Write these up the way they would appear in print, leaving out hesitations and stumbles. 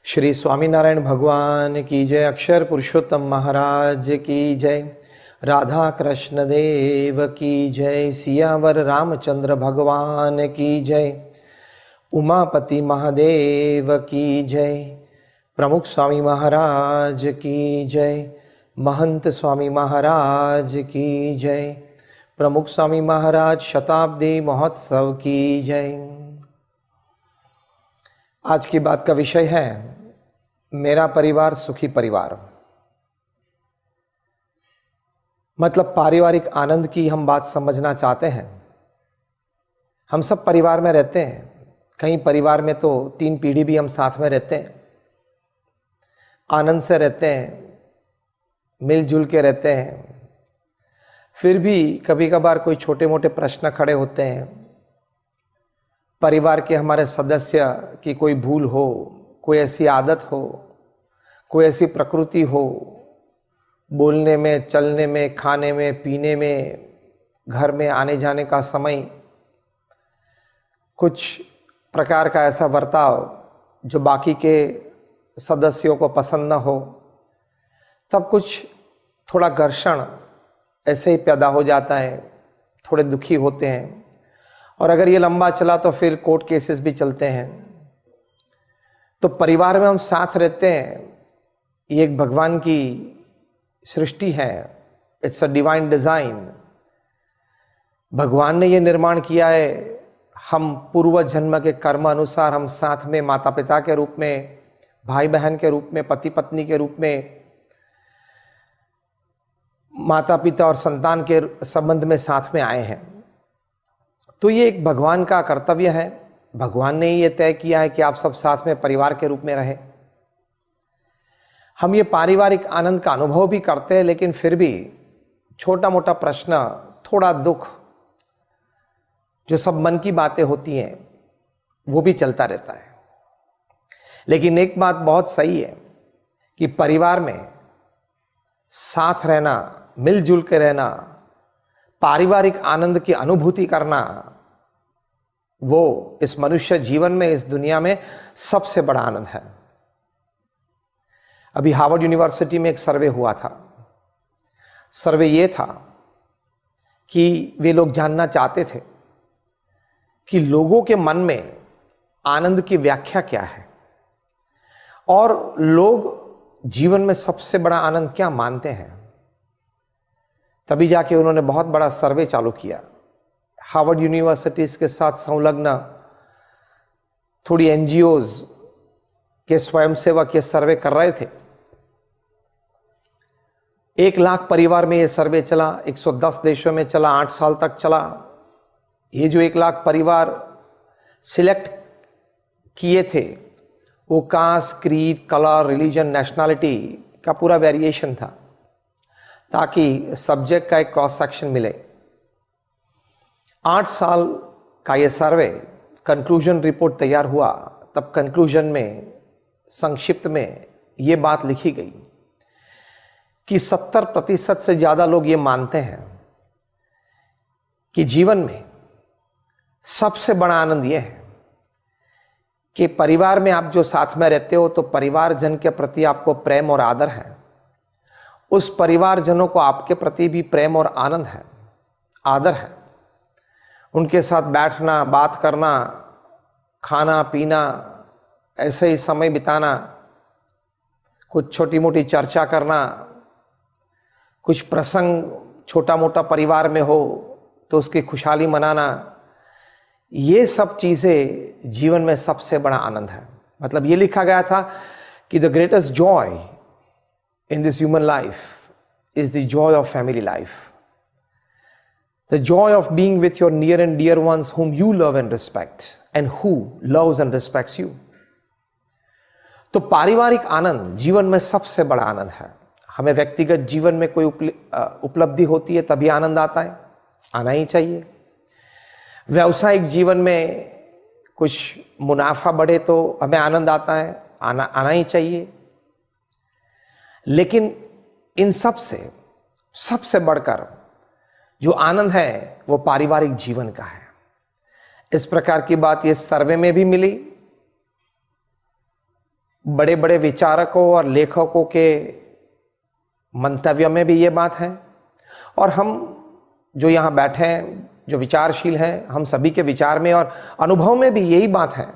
श्री स्वामीनारायण भगवान की जय। अक्षर पुरुषोत्तम महाराज की जय। राधा कृष्ण देव की जय। सियावर रामचंद्र भगवान की जय। उमापति महादेव की जय। प्रमुख स्वामी महाराज की जय। महंत स्वामी महाराज की जय। प्रमुख स्वामी महाराज शताब्दी महोत्सव की जय। आज की बात का विषय है मेरा परिवार सुखी परिवार। मतलब पारिवारिक आनंद की हम बात समझना चाहते हैं। हम सब परिवार में रहते हैं, कई परिवार में तो 3 पीढ़ी भी हम साथ में रहते हैं, आनंद से रहते हैं, मिलजुल के रहते हैं। फिर भी कभी कभार कोई छोटे मोटे प्रश्न खड़े होते हैं। परिवार के हमारे सदस्य की कोई भूल हो, कोई ऐसी आदत हो, कोई ऐसी प्रकृति हो, बोलने में, चलने में, खाने में, पीने में, घर में आने जाने का समय, कुछ प्रकार का ऐसा बर्ताव जो बाकी के सदस्यों को पसंद न हो, तब कुछ थोड़ा घर्षण ऐसे ही पैदा हो जाता है, थोड़े दुखी होते हैं। और अगर ये लंबा चला तो फिर कोर्ट केसेस भी चलते हैं। तो परिवार में हम साथ रहते हैं, ये एक भगवान की सृष्टि है। It's a divine design. भगवान ने ये निर्माण किया है। हम पूर्व जन्म के कर्म अनुसार हम साथ में माता पिता के रूप में, भाई बहन के रूप में, पति पत्नी के रूप में, माता पिता और संतान के संबंध में साथ में आए हैं। तो ये एक भगवान का कर्तव्य है। भगवान ने ये तय किया है कि आप सब साथ में परिवार के रूप में रहें। हम ये पारिवारिक आनंद का अनुभव भी करते हैं, लेकिन फिर भी छोटा मोटा प्रश्न, थोड़ा दुख, जो सब मन की बातें होती हैं, वो भी चलता रहता है। लेकिन एक बात बहुत सही है कि परिवार में साथ रहना, मिलजुल के रहना, पारिवारिक आनंद की अनुभूति करना, वो इस मनुष्य जीवन में, इस दुनिया में सबसे बड़ा आनंद है। अभी हार्वर्ड यूनिवर्सिटी में एक सर्वे हुआ था। सर्वे ये था कि वे लोग जानना चाहते थे कि लोगों के मन में आनंद की व्याख्या क्या है और लोग जीवन में सबसे बड़ा आनंद क्या मानते हैं। तभी जाके उन्होंने बहुत बड़ा सर्वे चालू किया। हार्वर्ड यूनिवर्सिटीज के साथ संलग्न थोड़ी एनजीओज के स्वयंसेवक ये सर्वे कर रहे थे। 1 लाख परिवार में ये सर्वे चला, 110 देशों में चला, 8 साल तक चला। ये जो 1 लाख परिवार सिलेक्ट किए थे, वो caste, creed, colour, religion, nationality का पूरा वेरिएशन था, ताकि सब्जेक्ट का एक क्रॉस सेक्शन मिले। 8 साल का ये सर्वे, कंक्लूजन रिपोर्ट तैयार हुआ। तब कंक्लूजन में, संक्षिप्त में ये बात लिखी गई कि 70% से ज़्यादा लोग ये मानते हैं कि जीवन में सबसे बड़ा आनंद ये है कि परिवार में आप जो साथ में रहते हो, तो परिवारजन के प्रति आपको प्रेम और आदर है। उस परिवारजनों को आपके प्रति भी प्रेम और आनंद है, आदर है। उनके साथ बैठना, बात करना, खाना पीना, ऐसे ही समय बिताना, कुछ छोटी मोटी चर्चा करना, कुछ प्रसंग छोटा मोटा परिवार में हो तो उसकी खुशहाली मनाना, ये सब चीज़ें जीवन में सबसे बड़ा आनंद है। मतलब ये लिखा गया था कि the greatest Joy in this human life is the joy of family life. The joy of being with your near and dear ones whom you love and respect and who loves and respects you. तो पारिवारिक आनंद जीवन में सबसे बड़ा आनंद है। हमें व्यक्तिगत जीवन में कोई उपलब्धि होती है तभी आनंद आता है, आना ही चाहिए। व्यावसायिक जीवन में कुछ मुनाफा बढ़े तो हमें आनंद आता है, आना ही चाहिए। लेकिन इन सब से सबसे बढ़कर जो आनंद है वो पारिवारिक जीवन का है। इस प्रकार की बात ये सर्वे में भी मिली बड़े बड़े विचारकों और लेखकों के मंतव्य में भी ये बात है, और हम जो यहाँ बैठे हैं, जो विचारशील हैं, हम सभी के विचार में और अनुभव में भी यही बात है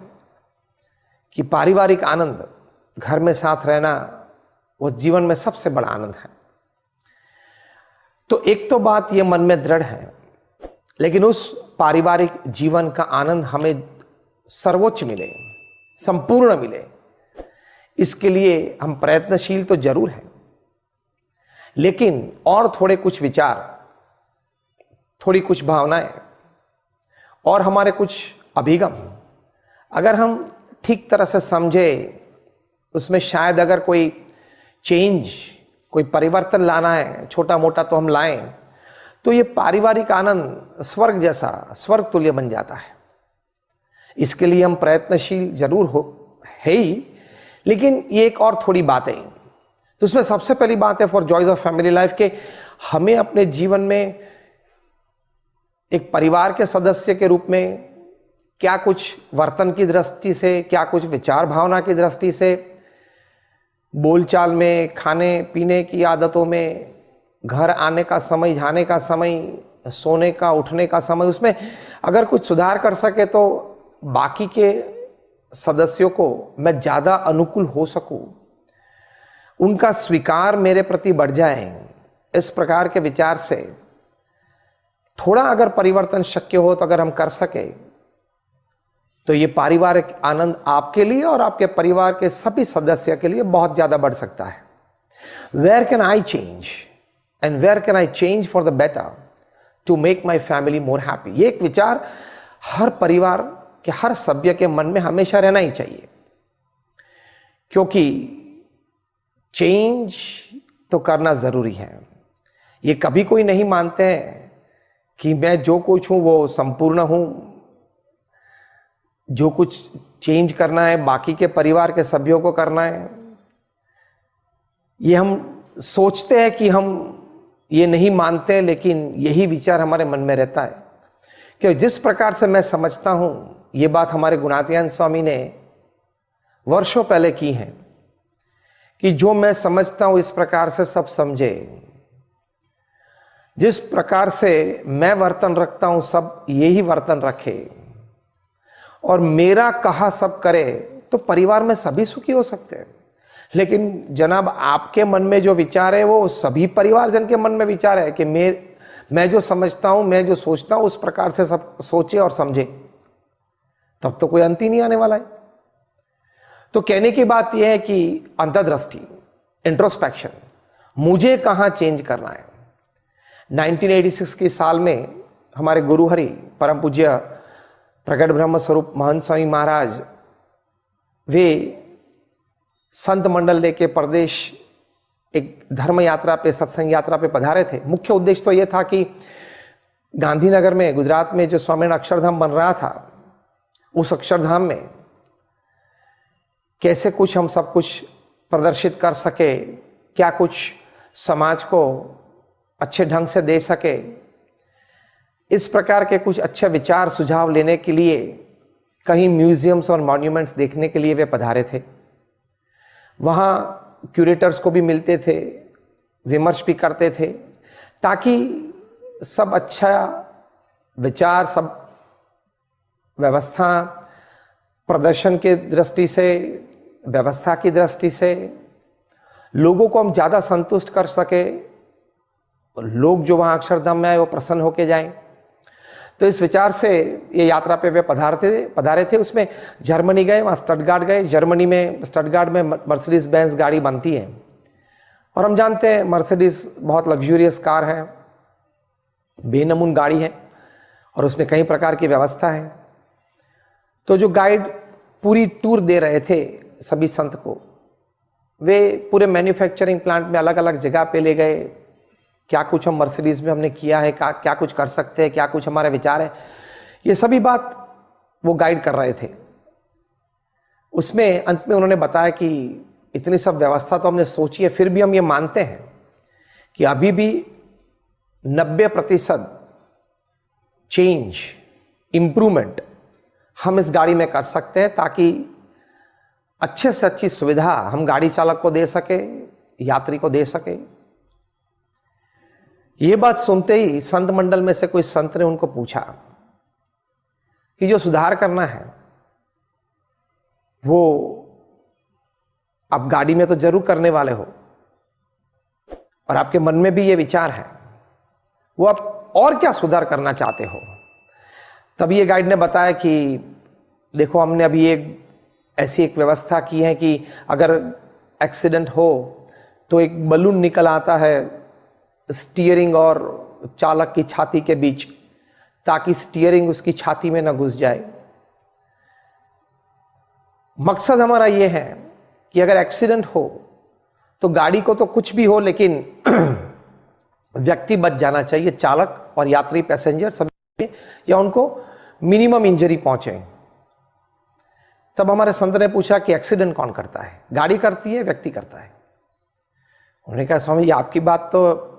कि पारिवारिक आनंद, घर में साथ रहना, वो जीवन में सबसे बड़ा आनंद है। तो एक तो बात ये मन में दृढ़ है, लेकिन उस पारिवारिक जीवन का आनंद हमें सर्वोच्च मिले, संपूर्ण मिले, इसके लिए हम प्रयत्नशील तो जरूर हैं, लेकिन और थोड़े कुछ विचार, थोड़ी कुछ भावनाएं और हमारे कुछ अभिगम अगर हम ठीक तरह से समझे, उसमें शायद अगर कोई चेंज, कोई परिवर्तन लाना है, छोटा मोटा तो हम लाएं, तो ये पारिवारिक आनंद स्वर्ग जैसा, स्वर्ग तुल्य बन जाता है। इसके लिए हम प्रयत्नशील जरूर है ही, लेकिन ये एक और थोड़ी बातें, तो उसमें सबसे पहली बात है for joys of family life के हमें अपने जीवन में एक परिवार के सदस्य के रूप में क्या कुछ वर्तन की दृष्टि से, क्या कुछ विचार भावना की दृष्टि से, बोलचाल में, खाने पीने की आदतों में, घर आने का समय, जाने का समय, सोने का, उठने का समय, उसमें अगर कुछ सुधार कर सके तो बाकी के सदस्यों को मैं ज़्यादा अनुकूल हो सकूं, उनका स्वीकार मेरे प्रति बढ़ जाए, इस प्रकार के विचार से थोड़ा अगर परिवर्तन शक्य हो तो अगर हम कर सके तो ये पारिवारिक आनंद आपके लिए और आपके परिवार के सभी सदस्य के लिए बहुत ज़्यादा बढ़ सकता है। Where can I change and where can I change for the better to make my family more happy, ये एक विचार हर परिवार के हर सभ्य के मन में हमेशा रहना ही चाहिए, क्योंकि चेंज तो करना ज़रूरी है। ये कभी कोई नहीं मानते हैं कि मैं जो कुछ हूँ वो संपूर्ण हूँ, जो कुछ चेंज करना है बाकी के परिवार के सभ्यों को करना है। ये हम सोचते हैं कि हम ये नहीं मानते, लेकिन यही विचार हमारे मन में रहता है कि जिस प्रकार से मैं समझता हूँ, ये बात हमारे गुणातीतानंद स्वामी ने वर्षों पहले की है कि जो मैं समझता हूँ इस प्रकार से सब समझे, जिस प्रकार से मैं वर्तन रखता हूं सब यही वर्तन रखे, और मेरा कहा सब करे, तो परिवार में सभी सुखी हो सकते हैं। लेकिन जनाब आपके मन में जो विचार है वो सभी परिवारजन के मन में विचार है कि मैं जो समझता हूं, मैं जो सोचता हूं उस प्रकार से सब सोचे और समझे, तब तो कोई अंत ही नहीं आने वाला है। तो कहने की बात यह है कि अंतर्दृष्टि, इंट्रोस्पेक्शन, मुझे कहाँ चेंज करना है। 1986 के साल में हमारे गुरु हरि परम पूज्य प्रगट ब्रह्म स्वरूप महंत स्वामी महाराज वे संत मंडल लेके प्रदेश एक धर्म यात्रा पे, सत्संग यात्रा पे पधारे थे। मुख्य उद्देश्य तो ये था कि गांधीनगर में, गुजरात में जो स्वामीनारायण अक्षरधाम बन रहा था, उस अक्षरधाम में कैसे कुछ हम सब कुछ प्रदर्शित कर सके, क्या कुछ समाज को अच्छे ढंग से दे सके, इस प्रकार के कुछ अच्छे विचार सुझाव लेने के लिए, कहीं म्यूजियम्स और मॉन्यूमेंट्स देखने के लिए वे पधारे थे। वहाँ क्यूरेटर्स को भी मिलते थे, विमर्श भी करते थे, ताकि सब अच्छा विचार, सब व्यवस्था, प्रदर्शन के दृष्टि से, व्यवस्था की दृष्टि से लोगों को हम ज़्यादा संतुष्ट कर सके, लोग जो वहाँ अक्षरधाम में आए वो प्रसन्न होके जाएं। तो इस विचार से ये यात्रा पे वे पधारे थे। उसमें जर्मनी गए, वहाँ स्टटगार्ट गए। जर्मनी में स्टटगार्ट में मर्सिडीज बेंज गाड़ी बनती है, और हम जानते हैं मर्सिडीज बहुत लग्जूरियस कार है, बेनमून गाड़ी है, और उसमें कई प्रकार की व्यवस्था है। तो जो गाइड पूरी टूर दे रहे थे सभी संत को, वे पूरे मैन्युफैक्चरिंग प्लांट में अलग अलग जगह पे ले गए, क्या कुछ हम मर्सिडीज में हमने किया है, क्या कुछ कर सकते हैं, क्या कुछ हमारे विचार है, ये सभी बात वो गाइड कर रहे थे। उसमें अंत में उन्होंने बताया कि इतनी सब व्यवस्था तो हमने सोची है, फिर भी हम ये मानते हैं कि अभी भी 90% चेंज, इम्प्रूवमेंट हम इस गाड़ी में कर सकते हैं, ताकि अच्छे से अच्छी सुविधा हम गाड़ी चालक को दे सके, यात्री को दे सके। ये बात सुनते ही संत मंडल में से कोई संत ने उनको पूछा कि जो सुधार करना है वो आप गाड़ी में तो जरूर करने वाले हो और आपके मन में भी ये विचार है, वो आप और क्या सुधार करना चाहते हो? तब ये गाइड ने बताया कि देखो, हमने अभी ऐसी एक व्यवस्था की है कि अगर एक्सीडेंट हो तो एक बलून निकल आता है स्टीयरिंग और चालक की छाती के बीच, ताकि स्टीयरिंग उसकी छाती में ना घुस जाए। मकसद हमारा यह है कि अगर एक्सीडेंट हो तो गाड़ी को तो कुछ भी हो, लेकिन व्यक्ति बच जाना चाहिए, चालक और यात्री पैसेंजर सभी, या उनको मिनिमम इंजरी पहुंचे। तब हमारे संत ने पूछा कि एक्सीडेंट कौन करता है, गाड़ी करती है, व्यक्ति करता है? उन्होंने कहा स्वामी जी, आपकी बात तो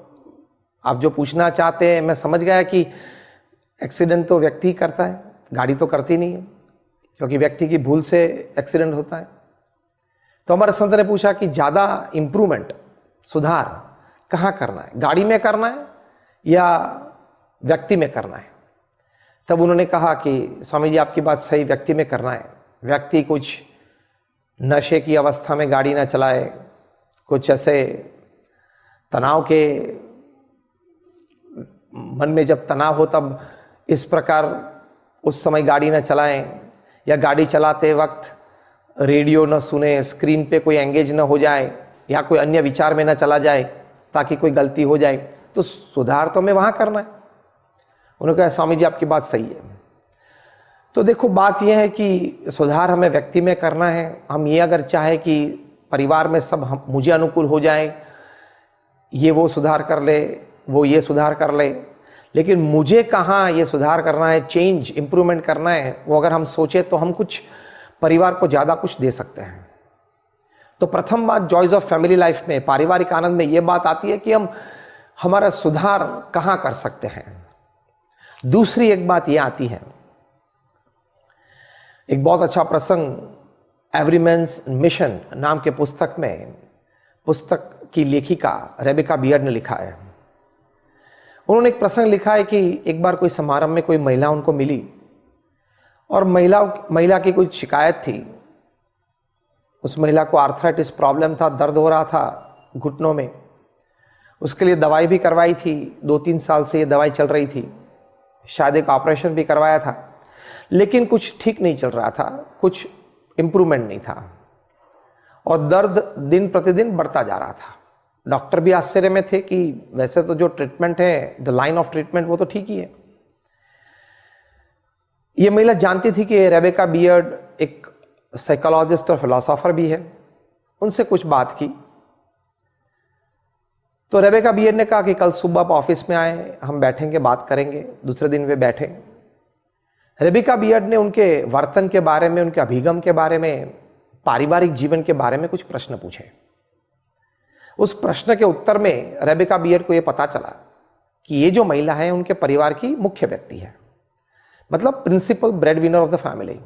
आप जो पूछना चाहते हैं मैं समझ गया कि एक्सीडेंट तो व्यक्ति करता है, गाड़ी तो करती नहीं है, क्योंकि व्यक्ति की भूल से एक्सीडेंट होता है। तो हमारे संत ने पूछा कि ज़्यादा इंप्रूवमेंट, सुधार कहाँ करना है, गाड़ी में करना है या व्यक्ति में करना है? तब उन्होंने कहा कि स्वामी जी आपकी बात सही, व्यक्ति में करना है। व्यक्ति कुछ नशे की अवस्था में गाड़ी ना चलाए, कुछ ऐसे तनाव के मन में जब तनाव हो तब इस प्रकार उस समय गाड़ी ना चलाएं, या गाड़ी चलाते वक्त रेडियो न सुने, स्क्रीन पे कोई एंगेज न हो जाए, या कोई अन्य विचार में न चला जाए ताकि कोई गलती हो जाए। तो सुधार तो हमें वहाँ करना है। उन्होंने कहा स्वामी जी आपकी बात सही है। तो देखो, बात यह है कि सुधार हमें व्यक्ति में करना है। हम ये अगर चाहे कि परिवार में सब मुझे अनुकूल हो जाए, ये वो सुधार कर ले, वो ये सुधार कर ले, लेकिन मुझे कहाँ ये सुधार करना है, चेंज इंप्रूवमेंट करना है, वो अगर हम सोचे तो हम कुछ परिवार को ज़्यादा कुछ दे सकते हैं। तो प्रथम बात जॉयज ऑफ फैमिली लाइफ में, पारिवारिक आनंद में ये बात आती है कि हम हमारा सुधार कहाँ कर सकते हैं। दूसरी एक बात ये आती है, एक बहुत अच्छा प्रसंग एवरीमैन्स मिशन नाम के पुस्तक में, पुस्तक की लेखिका रेबेका बियर्ड ने लिखा है। उन्होंने एक प्रसंग लिखा है कि एक बार कोई समारंभ में कोई महिला उनको मिली और महिला की कोई शिकायत थी। उस महिला को आर्थराइटिस प्रॉब्लम था, दर्द हो रहा था घुटनों में। उसके लिए दवाई भी करवाई थी, 2-3 साल से ये दवाई चल रही थी, शायद एक ऑपरेशन भी करवाया था, लेकिन कुछ ठीक नहीं चल रहा था, कुछ इम्प्रूवमेंट नहीं था और दर्द दिन प्रतिदिन बढ़ता जा रहा था। डॉक्टर भी आश्चर्य में थे कि वैसे तो जो ट्रीटमेंट है, द लाइन ऑफ ट्रीटमेंट, वो तो ठीक ही है। ये महिला जानती थी कि रेबेका बियर्ड एक साइकोलॉजिस्ट और फिलोसोफर भी है। उनसे कुछ बात की तो रेबेका बियर्ड ने कहा कि कल सुबह आप ऑफिस में आए, हम बैठेंगे, बात करेंगे। दूसरे दिन वे बैठे। रेबेका बियर्ड ने उनके वर्तन के बारे में, उनके अभिगम के बारे में, पारिवारिक जीवन के बारे में कुछ प्रश्न पूछे। उस प्रश्न के उत्तर में रेबेका बियर्ड को यह पता चला कि ये जो महिला है उनके परिवार की मुख्य व्यक्ति है, मतलब principal bread winner of the family.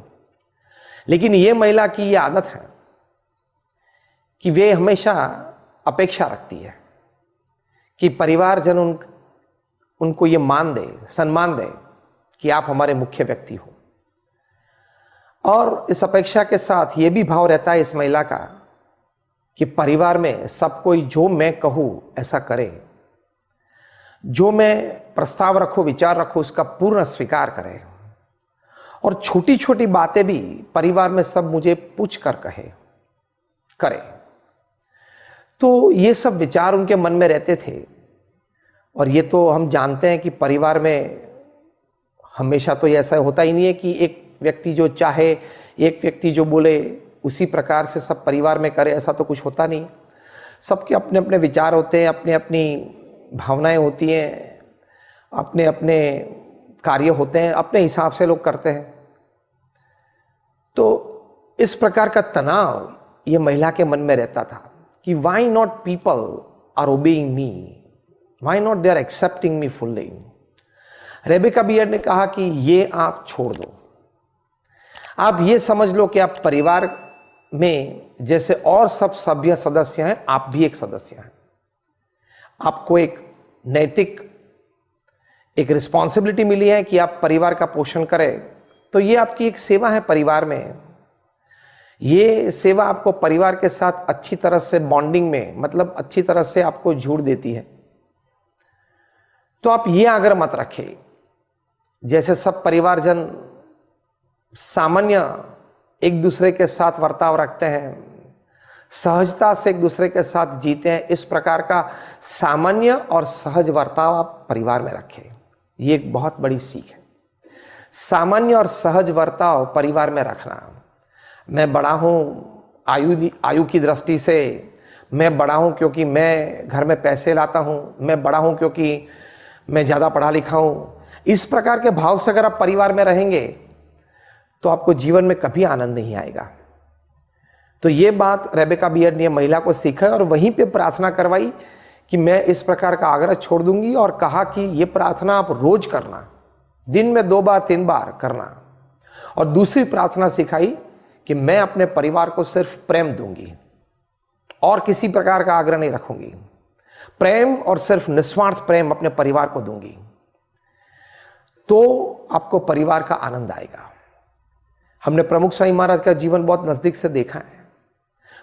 लेकिन ये महिला की ये आदत है कि वे हमेशा अपेक्षा रखती है कि परिवारजन उनको ये मान दे, सम्मान दे कि आप हमारे मुख्य व्यक्ति हो। और इस अपेक्षा के साथ ये भी भाव रहता है इस महिला का कि परिवार में सब कोई जो मैं कहूँ ऐसा करे, जो मैं प्रस्ताव रखूँ, विचार रखूँ, उसका पूर्ण स्वीकार करे। और छोटी छोटी बातें भी परिवार में सब मुझे पूछ कर करे। तो ये सब विचार उनके मन में रहते थे। और ये तो हम जानते हैं कि परिवार में हमेशा तो ऐसा होता ही नहीं है कि एक व्यक्ति जो चाहे, एक व्यक्ति जो बोले उसी प्रकार से सब परिवार में करे, ऐसा तो कुछ होता नहीं। सबके अपने अपने विचार होते हैं, अपनी अपनी भावनाएं होती हैं, अपने अपने कार्य होते हैं, अपने हिसाब से लोग करते हैं। तो इस प्रकार का तनाव ये महिला के मन में रहता था कि why not people are obeying me, why not they are accepting me fully. Rebecca Beard ने कहा कि ये आप छोड़ दो, आप ये समझ लो कि आप परिवार में जैसे और सब सभ्य सदस्य हैं, आप भी एक सदस्य हैं। आपको एक नैतिक एक रिस्पॉन्सिबिलिटी मिली है कि आप परिवार का पोषण करें, तो ये आपकी एक सेवा है परिवार में। ये सेवा आपको परिवार के साथ अच्छी तरह से बॉन्डिंग में, मतलब अच्छी तरह से आपको जोड़ देती है। तो आप ये आग्रह मत रखें, जैसे सब परिवारजन सामान्य एक दूसरे के साथ बर्ताव रखते हैं, सहजता से एक दूसरे के साथ जीते हैं, इस प्रकार का सामान्य और सहज बर्ताव आप परिवार में रखें। ये एक बहुत बड़ी सीख है, सामान्य और सहज बर्ताव परिवार में रखना। मैं बड़ा हूं आयु की दृष्टि से, मैं बड़ा हूं क्योंकि मैं घर में पैसे लाता हूं, मैं बड़ा हूं क्योंकि मैं ज़्यादा पढ़ा लिखा हूं, इस प्रकार के भाव से अगर आप परिवार में रहेंगे तो आपको जीवन में कभी आनंद नहीं आएगा। तो ये बात रेबेका बियर्ड ने महिला को सिखाई और वहीं पे प्रार्थना करवाई कि मैं इस प्रकार का आग्रह छोड़ दूंगी, और कहा कि ये प्रार्थना आप रोज करना, दिन में 2 बार 3 बार करना। और दूसरी प्रार्थना सिखाई कि मैं अपने परिवार को सिर्फ प्रेम दूंगी और किसी प्रकार का आग्रह नहीं रखूंगी, प्रेम और सिर्फ निस्वार्थ प्रेम अपने परिवार को दूंगी, तो आपको परिवार का आनंद आएगा। हमने प्रमुख स्वामी महाराज का जीवन बहुत नजदीक से देखा है।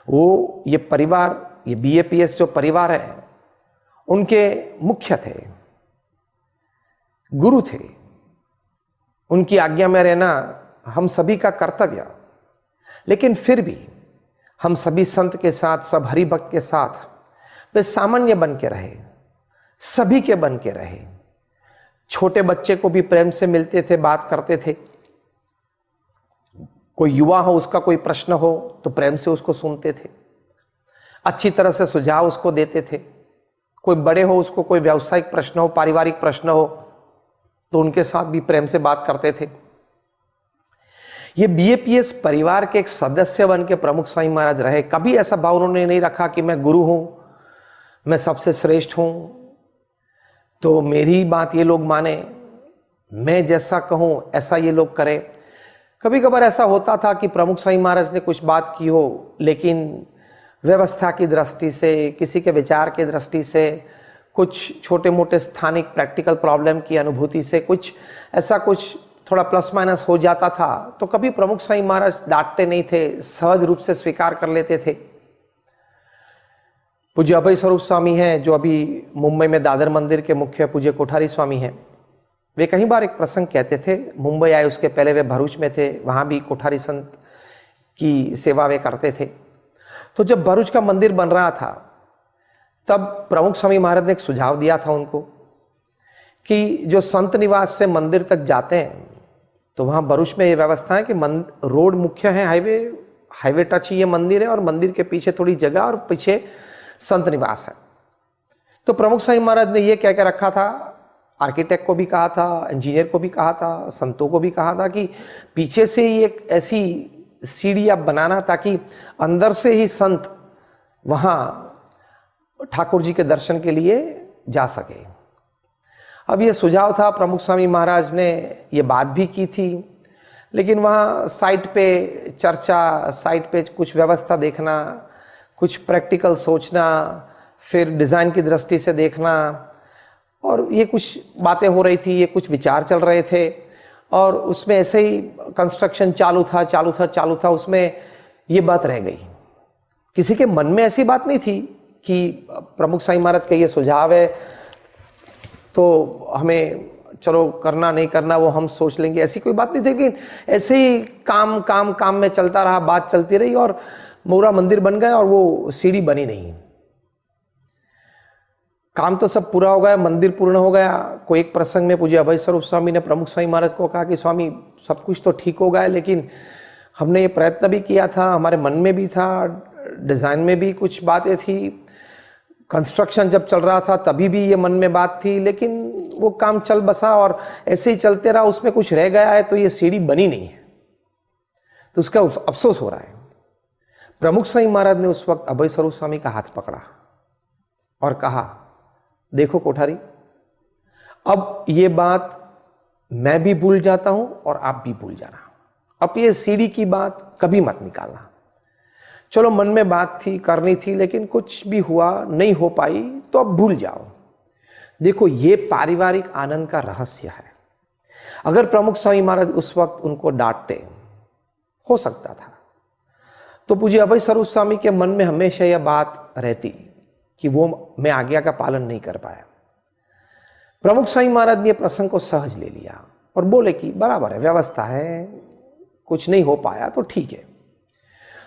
वो ये परिवार, ये बीएपीएस जो परिवार है, उनके मुख्य थे, गुरु थे। उनकी आज्ञा में रहना हम सभी का कर्तव्य, लेकिन फिर भी हम सभी संत के साथ, सब हरिभक्त के साथ वे सामान्य बन के रहे, सभी के बन के रहे। छोटे बच्चे को भी प्रेम से मिलते थे, बात करते थे। कोई युवा हो, उसका कोई प्रश्न हो तो प्रेम से उसको सुनते थे, अच्छी तरह से सुझाव उसको देते थे। कोई बड़े हो, उसको कोई व्यावसायिक प्रश्न हो, पारिवारिक प्रश्न हो, तो उनके साथ भी प्रेम से बात करते थे। ये बीएपीएस परिवार के एक सदस्य बन के प्रमुख स्वामी महाराज रहे। कभी ऐसा भाव उन्होंने नहीं रखा कि मैं गुरु हूं, मैं सबसे श्रेष्ठ हूं, तो मेरी बात ये लोग माने, मैं जैसा कहूं ऐसा ये लोग करें। कभी कभार ऐसा होता था कि प्रमुख स्वामी महाराज ने कुछ बात की हो, लेकिन व्यवस्था की दृष्टि से, किसी के विचार की दृष्टि से, कुछ छोटे मोटे स्थानिक प्रैक्टिकल प्रॉब्लम की अनुभूति से कुछ ऐसा कुछ थोड़ा प्लस माइनस हो जाता था, तो कभी प्रमुख स्वामी महाराज डांटते नहीं थे, सहज रूप से स्वीकार कर लेते थे। पूज्य अभय स्वरूप स्वामी हैं, जो अभी मुंबई में दादर मंदिर के मुख्य पूज्य कोठारी स्वामी हैं, वे कई बार एक प्रसंग कहते थे। मुंबई आए उसके पहले वे भरूच में थे, वहाँ भी कोठारी संत की सेवा वे करते थे। तो जब भरूच का मंदिर बन रहा था, तब प्रमुख स्वामी महाराज ने एक सुझाव दिया था उनको कि जो संत निवास से मंदिर तक जाते हैं, तो वहाँ भरूच में ये व्यवस्था है कि रोड मुख्य है, हाईवे टच ये मंदिर है, और मंदिर के पीछे थोड़ी जगह और पीछे संत निवास है। तो प्रमुख स्वामी महाराज ने ये कह के रखा था, आर्किटेक्ट को भी कहा था, इंजीनियर को भी कहा था, संतों को भी कहा था कि पीछे से ही एक ऐसी सीढ़ी आप बनाना ताकि अंदर से ही संत वहाँ ठाकुर जी के दर्शन के लिए जा सके। अब ये सुझाव था, प्रमुख स्वामी महाराज ने ये बात भी की थी, लेकिन वहाँ साइट पे चर्चा, साइट पे कुछ व्यवस्था देखना, कुछ प्रैक्टिकल सोचना, फिर डिज़ाइन की दृष्टि से देखना, और ये कुछ बातें हो रही थी, ये कुछ विचार चल रहे थे, और उसमें ऐसे ही कंस्ट्रक्शन चालू था, उसमें ये बात रह गई। किसी के मन में ऐसी बात नहीं थी कि प्रमुख स्वामी महाराज का ये सुझाव है तो हमें चलो करना नहीं करना वो हम सोच लेंगे, ऐसी कोई बात नहीं थी। लेकिन ऐसे ही काम में चलता रहा, बात चलती रही, और मोरा मंदिर बन गया और वो सीढ़ी बनी नहीं। काम तो सब पूरा हो गया, मंदिर पूर्ण हो गया। कोई एक प्रसंग में पूज्य अभय स्वरूप स्वामी ने प्रमुख स्वामी महाराज को कहा कि स्वामी सब कुछ तो ठीक हो गया, लेकिन हमने ये प्रयत्न भी किया था, हमारे मन में भी था, डिज़ाइन में भी कुछ बातें थी, कंस्ट्रक्शन जब चल रहा था तभी भी ये मन में बात थी, लेकिन वो काम चल बसा और ऐसे ही चलते रहा, उसमें कुछ रह गया है, तो ये सीढ़ी बनी नहीं है, तो उसका अफसोस हो रहा है। प्रमुख स्वामी महाराज ने उस वक्त अभय स्वरूप स्वामी का हाथ पकड़ा और कहा, देखो कोठारी, अब ये बात मैं भी भूल जाता हूं और आप भी भूल जाना, अब ये सीढ़ी की बात कभी मत निकालना। चलो मन में बात थी, करनी थी, लेकिन कुछ भी हुआ, नहीं हो पाई, तो अब भूल जाओ। देखो, ये पारिवारिक आनंद का रहस्य है। अगर प्रमुख स्वामी महाराज उस वक्त उनको डांटते, हो सकता था, तो पूज्य अभय स्वरूप स्वामी के मन में हमेशा यह बात रहती कि वो मैं आज्ञा का पालन नहीं कर पाया। प्रमुख स्वामी महाराज ने प्रसंग को सहज ले लिया और बोले कि बराबर है, व्यवस्था है, कुछ नहीं हो पाया तो ठीक है।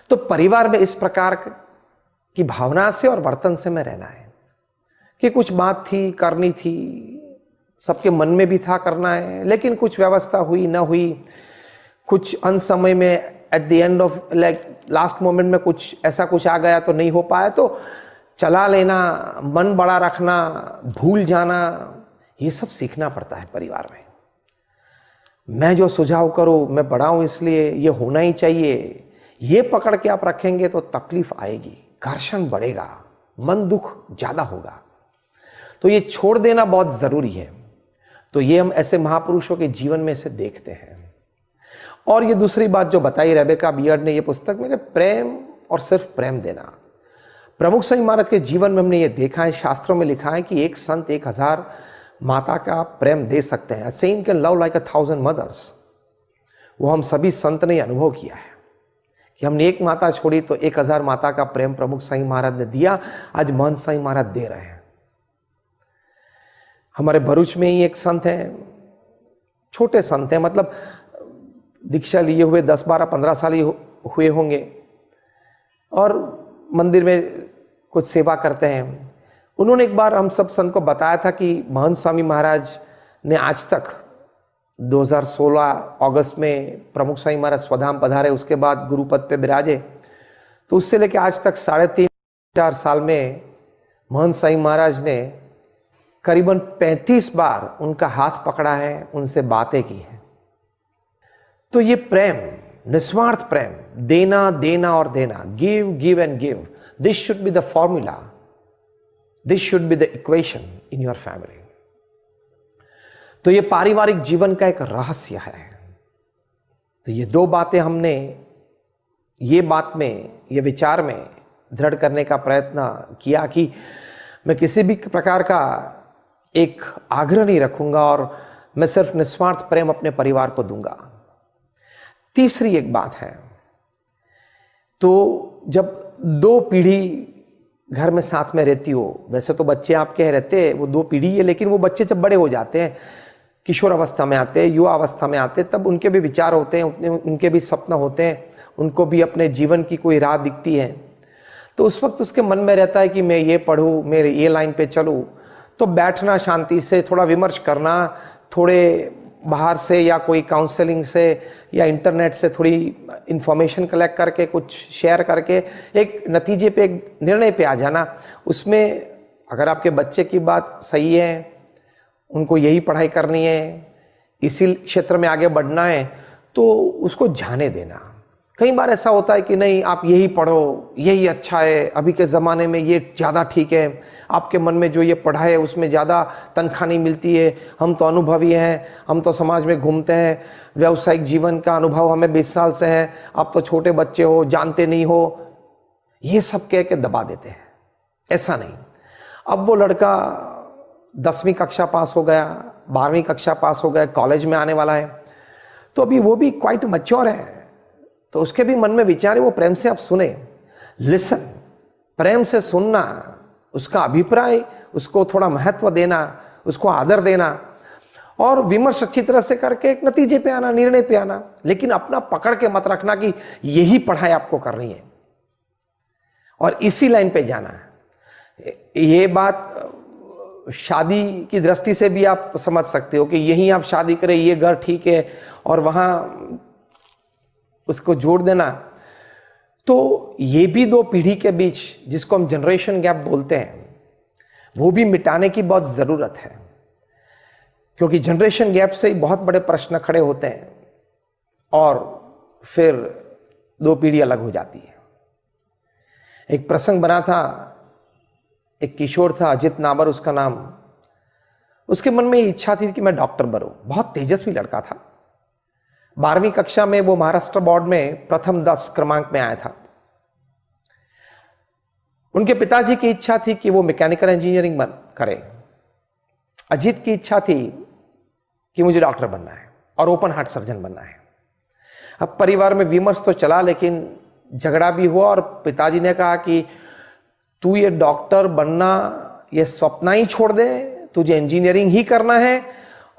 तो परिवार में इस प्रकार की भावना से और वर्तन से में रहना है कि कुछ बात थी, करनी थी, सबके मन में भी था करना है, लेकिन कुछ व्यवस्था हुई ना हुई, कुछ अंत समय में at the end of last moment में कुछ ऐसा कुछ आ गया तो नहीं हो पाया, तो चला लेना, मन बड़ा रखना, भूल जाना, ये सब सीखना पड़ता है परिवार में। मैं जो सुझाव करूं, मैं बड़ा हूं इसलिए ये होना ही चाहिए, ये पकड़ के आप रखेंगे तो तकलीफ आएगी, घर्षण बढ़ेगा, मन दुख ज्यादा होगा। तो ये छोड़ देना बहुत जरूरी है। तो ये हम ऐसे महापुरुषों के जीवन में से देखते हैं। और ये दूसरी बात जो बताई रेबेका बियर्ड ने ये पुस्तक में, कि प्रेम और सिर्फ प्रेम देना। प्रमुख स्वामी महाराज के जीवन में हमने ये देखा है, शास्त्रों में लिखा है कि एक संत 1000 माता का प्रेम दे सकते हैं। Saint can love like 1000 mothers. वो हम सभी संत ने अनुभव किया है कि हमने एक माता छोड़ी तो 1000 माता का प्रेम प्रमुख स्वामी महाराज ने दिया। आज महंत स्वामी महाराज दे रहे हैं। हमारे भरूच में ही एक संत हैं, छोटे संत हैं, मतलब दीक्षा लिए हुए 10, 12, 15 साल ही हुए होंगे, और मंदिर में कुछ सेवा करते हैं। उन्होंने एक बार हम सब संत को बताया था कि महंत स्वामी महाराज ने आज तक 2016 अगस्त में प्रमुख स्वामी महाराज स्वधाम पधारे, उसके बाद गुरुपद पे विराजे, तो उससे लेके आज तक 3.5-4 साल में महंत स्वामी महाराज ने करीबन 35 बार उनका हाथ पकड़ा है, उनसे बातें की हैं। तो ये प्रेम, निस्वार्थ प्रेम, देना देना और देना, give give and give, this should be the formula, this should be the equation in your family. तो ये पारिवारिक जीवन का एक रहस्य है। तो ये दो बातें हमने ये बात में, ये विचार में दृढ़ करने का प्रयत्न किया कि मैं किसी भी प्रकार का एक आग्रह नहीं रखूंगा और मैं सिर्फ निस्वार्थ प्रेम अपने परिवार को दूंगा। तीसरी एक बात है, तो जब 2 पीढ़ी घर में साथ में रहती हो, वैसे तो बच्चे आपके रहते हैं, वो 2 पीढ़ी है, लेकिन वो बच्चे जब बड़े हो जाते हैं, किशोर अवस्था में आते हैं, युवा अवस्था में आते हैं, तब उनके भी विचार होते हैं, उनके भी सपना होते हैं, उनको भी अपने जीवन की कोई राह दिखती है। तो उस वक्त उसके मन में रहता है कि मैं ये पढ़ूँ, मेरे ये लाइन पे चलूँ। तो बैठना शांति से, थोड़ा विमर्श करना, थोड़े बाहर से या कोई काउंसलिंग से या इंटरनेट से थोड़ी इंफॉर्मेशन कलेक्ट करके, कुछ शेयर करके एक नतीजे पे, एक निर्णय पे आ जाना। उसमें अगर आपके बच्चे की बात सही है, उनको यही पढ़ाई करनी है, इसी क्षेत्र में आगे बढ़ना है, तो उसको जाने देना। कई बार ऐसा होता है कि नहीं, आप यही पढ़ो, यही अच्छा है, अभी के ज़माने में ये ज़्यादा ठीक है, आपके मन में जो ये पढ़ा है उसमें ज़्यादा तनख्वाह नहीं मिलती है, हम तो अनुभवी हैं, हम तो समाज में घूमते हैं, व्यावसायिक जीवन का अनुभव हमें 20 साल से है, आप तो छोटे बच्चे हो, जानते नहीं हो, ये सब कह के दबा देते हैं। ऐसा नहीं। अब वो लड़का 10वीं कक्षा पास हो गया, 12वीं कक्षा पास हो गया, कॉलेज में आने वाला है, तो अभी वो भी क्वाइट मैच्योर है, तो उसके भी मन में विचार है, वो प्रेम से आप सुने, लिसन, प्रेम से सुनना, उसका अभिप्राय, उसको थोड़ा महत्व देना, उसको आदर देना, और विमर्श अच्छी तरह से करके एक नतीजे पे आना, निर्णय पे आना। लेकिन अपना पकड़ के मत रखना कि यही पढ़ाई आपको करनी है और इसी लाइन पे जाना है। ये बात शादी की दृष्टि से भी आप समझ सकते हो कि यहीं आप शादी करें, ये घर ठीक है, और वहां उसको जोड़ देना। तो ये भी 2 पीढ़ी के बीच, जिसको हम जनरेशन गैप बोलते हैं, वो भी मिटाने की बहुत ज़रूरत है, क्योंकि जनरेशन गैप से ही बहुत बड़े प्रश्न खड़े होते हैं और फिर 2 पीढ़ी अलग हो जाती है। एक प्रसंग बना था, एक किशोर था, अजित नाबर उसका नाम, उसके मन में इच्छा थी कि मैं डॉक्टर बनूं। बहुत तेजस्वी लड़का था। 12वीं कक्षा में वो महाराष्ट्र बोर्ड में प्रथम 10 क्रमांक में आया था। उनके पिताजी की इच्छा थी कि वो मैकेनिकल इंजीनियरिंग करे। अजीत की इच्छा थी कि मुझे डॉक्टर बनना है और ओपन हार्ट सर्जन बनना है। अब परिवार में विमर्श तो चला, लेकिन झगड़ा भी हुआ और पिताजी ने कहा कि तू ये डॉक्टर बनना ये सपना ही छोड़ दे, तुझे इंजीनियरिंग ही करना है।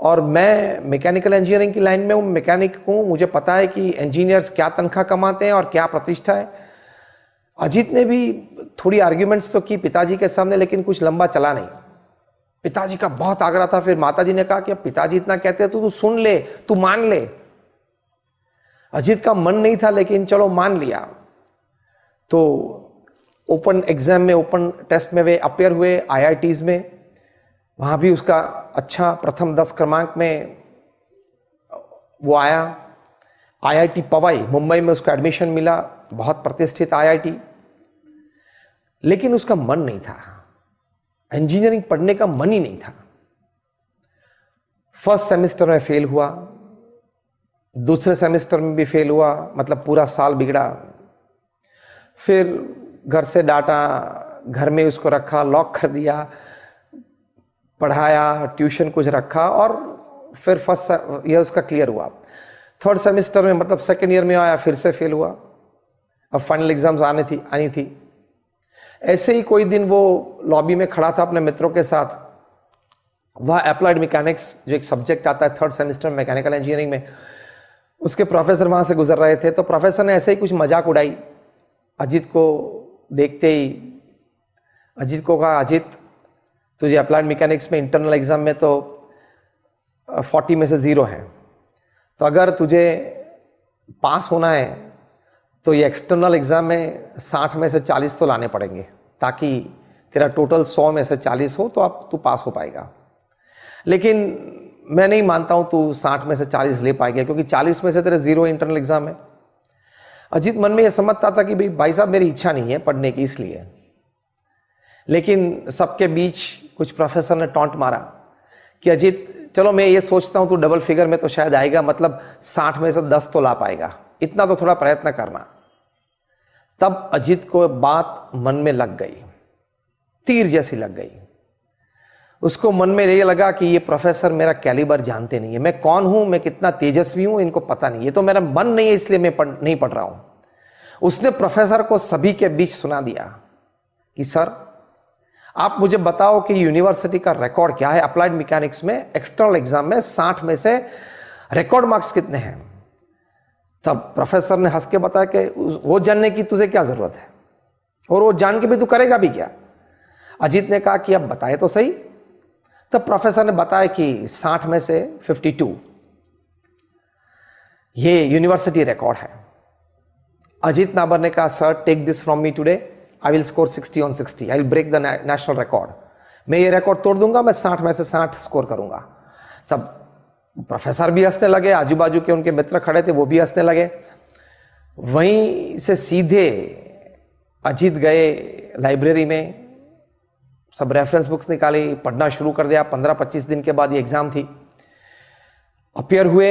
और मैं मैकेनिकल इंजीनियरिंग की लाइन में हूँ, मैकेनिक हूँ, मुझे पता है कि इंजीनियर्स क्या तनख्वाह कमाते हैं और क्या प्रतिष्ठा है। अजीत ने भी थोड़ी आर्ग्यूमेंट्स तो की पिताजी के सामने, लेकिन कुछ लंबा चला नहीं। पिताजी का बहुत आग्रह था। फिर माताजी ने कहा कि अब पिताजी इतना कहते हैं तो तू सुन ले, तू मान ले। अजीत का मन नहीं था, लेकिन चलो मान लिया। तो ओपन एग्जाम में, ओपन टेस्ट में वे अपेयर हुए IITs में। वहाँ भी उसका अच्छा प्रथम 10 क्रमांक में वो आया। IIT पवई मुंबई में उसका एडमिशन मिला, बहुत प्रतिष्ठित IIT। लेकिन उसका मन नहीं था, इंजीनियरिंग पढ़ने का मन ही नहीं था। फर्स्ट सेमेस्टर में फेल हुआ, दूसरे सेमेस्टर में भी फेल हुआ, मतलब पूरा साल बिगड़ा। फिर घर से डांटा, घर में उसको रखा, लॉक कर दिया, पढ़ाया, ट्यूशन कुछ रखा और फिर फर्स्ट ईयर उसका क्लियर हुआ। थर्ड सेमेस्टर में, मतलब सेकेंड ईयर में आया, फिर से फेल हुआ। अब फाइनल एग्जाम्स आनी थी। ऐसे ही कोई दिन वो लॉबी में खड़ा था अपने मित्रों के साथ। वह अप्लाइड मैकेनिक्स जो एक सब्जेक्ट आता है थर्ड सेमेस्टर मैकेनिकल इंजीनियरिंग में, उसके प्रोफेसर वहाँ से गुजर रहे थे। तो प्रोफेसर ने ऐसे ही कुछ मजाक उड़ाई। अजीत को देखते ही अजीत को कहा, अजीत तुझे अप्लाइड मैकेनिक्स में इंटरनल एग्जाम में तो 40 में से 0 है, तो अगर तुझे पास होना है तो ये एक्सटर्नल एग्जाम में 60 में से 40 तो लाने पड़ेंगे, ताकि तेरा टोटल 100 में से 40 हो तो अब तू पास हो पाएगा। लेकिन मैं नहीं मानता हूं तू 60 में से 40 ले पाएगा, क्योंकि 40 में से तेरे 0 इंटरनल एग्जाम है। अजीत मन में यह समझता था कि भाई साहब मेरी इच्छा नहीं है पढ़ने की, इसलिए। लेकिन सबके बीच कुछ प्रोफेसर ने टॉन्ट मारा कि अजीत चलो मैं ये सोचता हूं तू डबल फिगर में तो शायद आएगा, मतलब 60 में से 10 तो ला पाएगा, इतना तो थोड़ा प्रयत्न करना। तब अजीत को बात मन में लग गई, तीर जैसी लग गई। उसको मन में ये लगा कि ये प्रोफेसर मेरा कैलिबर जानते नहीं है, मैं कौन हूं, मैं कितना तेजस्वी हूं, इनको पता नहीं, ये तो मेरा मन नहीं है इसलिए मैं नहीं पढ़ रहा हूं। उसने प्रोफेसर को सभी के बीच सुना दिया कि सर आप मुझे बताओ कि यूनिवर्सिटी का रिकॉर्ड क्या है अप्लाइड मैकेनिक्स में, एक्सटर्नल एग्जाम में 60 में से रिकॉर्ड मार्क्स कितने हैं। तब प्रोफेसर ने हंस के बताया कि वो जानने की तुझे क्या जरूरत है, और वो जान के भी तू करेगा भी क्या। अजीत ने कहा कि अब बताए तो सही। तब प्रोफेसर ने बताया कि 60 में से 52 ये यूनिवर्सिटी रिकॉर्ड है। अजीत नाबर ने कहा sir take this from me today, I will score 60 on 60, I will break the national record. मैं ये रिकॉर्ड तोड़ दूंगा, मैं 60 में से 60 स्कोर करूंगा। तब प्रोफेसर भी हंसने लगे, आजू बाजू के उनके मित्र खड़े थे वो भी हंसने लगे। वहीं से सीधे अजीत गए लाइब्रेरी में, सब रेफरेंस बुक्स निकाली, पढ़ना शुरू कर दिया। 15-25 दिन के बाद ये एग्जाम थी। अपियर हुए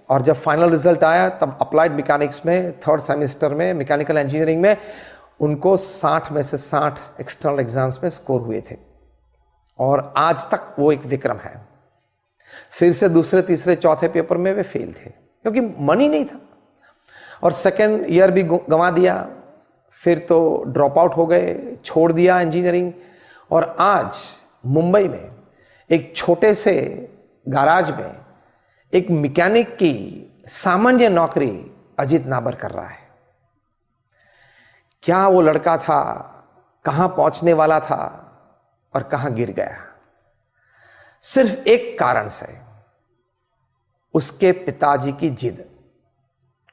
और जब फाइनल रिजल्ट आया तब अप्लाइड मैकेनिक्स में थर्ड सेमेस्टर में मैकेनिकल इंजीनियरिंग में उनको 60 में से 60 एक्सटर्नल एग्जाम्स में स्कोर हुए थे, और आज तक वो एक विक्रम है। फिर से दूसरे तीसरे चौथे पेपर में वे फेल थे, क्योंकि मन ही नहीं था, और सेकेंड ईयर भी गंवा दिया। फिर तो ड्रॉप आउट हो गए, छोड़ दिया इंजीनियरिंग। और आज मुंबई में एक छोटे से गैराज में एक मैकेनिक की सामान्य नौकरी अजीत नाबर कर रहा है। क्या वो लड़का था, कहां पहुंचने वाला था और कहां गिर गया, सिर्फ एक कारण से, उसके पिताजी की जिद,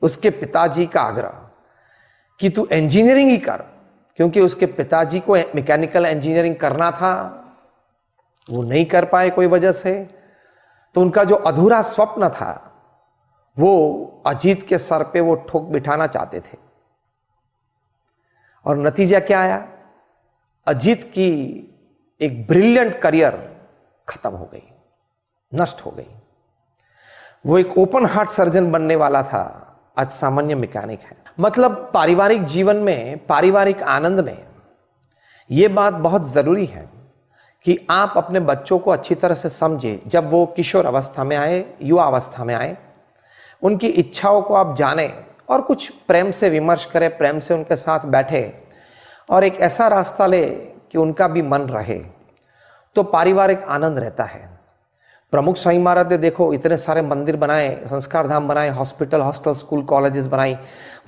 उसके पिताजी का आग्रह कि तू इंजीनियरिंग ही कर। क्योंकि उसके पिताजी को मैकेनिकल इंजीनियरिंग करना था, वो नहीं कर पाए कोई वजह से, तो उनका जो अधूरा स्वप्न था वो अजीत के सर पे वो ठोक बिठाना चाहते थे। और नतीजा क्या आया, अजीत की एक ब्रिलियंट करियर खत्म हो गई, नष्ट हो गई। वो एक ओपन हार्ट सर्जन बनने वाला था, आज सामान्य मैकेनिक है। मतलब पारिवारिक जीवन में, पारिवारिक आनंद में ये बात बहुत ज़रूरी है कि आप अपने बच्चों को अच्छी तरह से समझें। जब वो किशोर अवस्था में आए, युवा अवस्था में आए, उनकी इच्छाओं को आप जानें और कुछ प्रेम से विमर्श करें, प्रेम से उनके साथ बैठे और एक ऐसा रास्ता ले कि उनका भी मन रहे, तो पारिवारिक आनंद रहता है। प्रमुख स्वामी महाराज ने देखो इतने सारे मंदिर बनाए, संस्कार धाम बनाए, हॉस्पिटल, हॉस्टल, स्कूल, कॉलेजेस बनाई,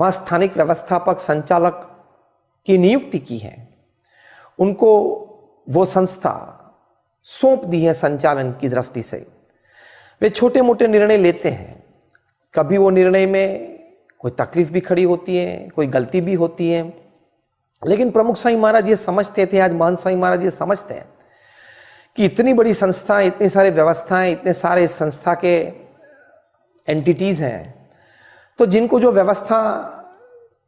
वहाँ स्थानिक व्यवस्थापक, संचालक की नियुक्ति की है, उनको वो संस्था सौंप दी है संचालन की दृष्टि से। वे छोटे मोटे निर्णय लेते हैं, कभी वो निर्णय में कोई तकलीफ भी खड़ी होती है, कोई गलती भी होती है, लेकिन प्रमुख स्वामी महाराज ये समझते थे, आज महंत स्वामी महाराज ये समझते हैं कि इतनी बड़ी संस्था, इतनी सारी व्यवस्थाएं, इतने सारे संस्था के एंटिटीज हैं, तो जिनको जो व्यवस्था